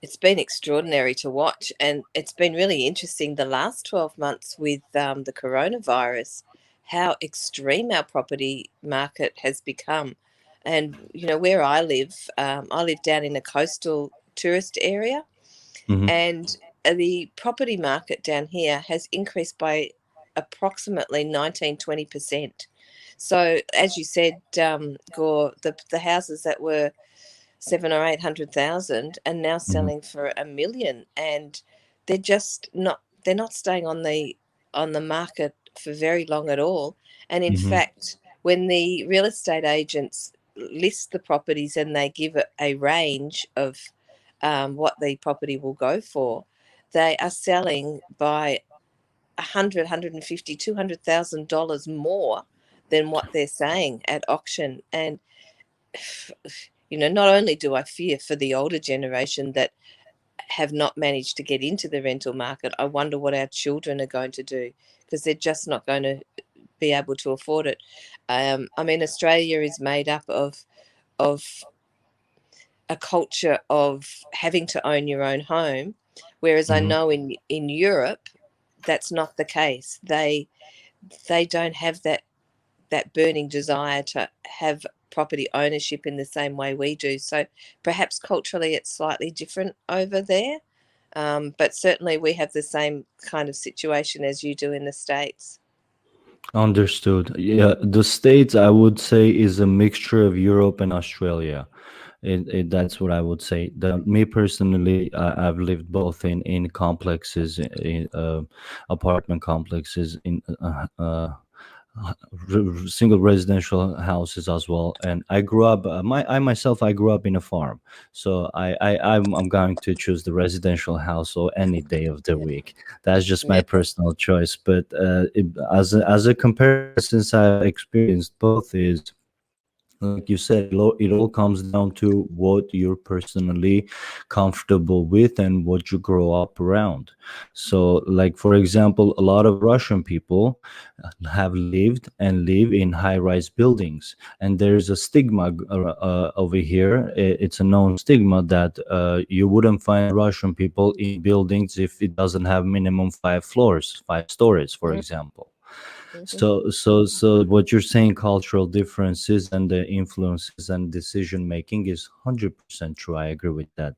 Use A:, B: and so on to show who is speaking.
A: it's been extraordinary to watch, and it's been really interesting the last 12 months with the coronavirus, how extreme our property market has become. And, where I live down in a coastal tourist area,
B: Hmm.
A: and the property market down here has increased by approximately 19-20%. So, as you said, Gore, the houses that were seven or 800,000 and now
B: Hmm.
A: selling for 1 million, and they're not staying on the market for very long at all. And in
B: Hmm.
A: fact, when the real estate agents list the properties and they give a range of what the property will go for, they are selling by 150, $200,000 more than what they're saying at auction. And not only do I fear for the older generation that have not managed to get into the rental market, I wonder what our children are going to do, because they're just not going to be able to afford it. I mean, Australia is made up of a culture of having to own your own home, whereas I
B: Hmm.
A: know in Europe that's not the case. They don't have that burning desire to have property ownership in the same way we do. So perhaps culturally it's slightly different over there. But certainly we have the same kind of situation as you do in the States.
B: Understood. Yeah, the States, I would say, is a mixture of Europe and Australia. That's what I would say. Me personally, I've lived both in complexes, in apartment complexes, in single residential houses as well. And I grew up. I myself, I grew up in a farm, so I'm going to choose the residential house or any day of the week. That's just my
A: Yeah.
B: personal choice. But as a comparison, since I've experienced both, is like you said, it all comes down to what you're personally comfortable with and what you grow up around. So, like for example, a lot of Russian people have lived and live in high-rise buildings, and there's a stigma over here. It's a known stigma that you wouldn't find Russian people in buildings if it doesn't have minimum 5 floors, 5 stories, for example.
A: Mm-hmm.
B: So what you're saying, cultural differences and the influences and decision making is 100% true. I agree with that.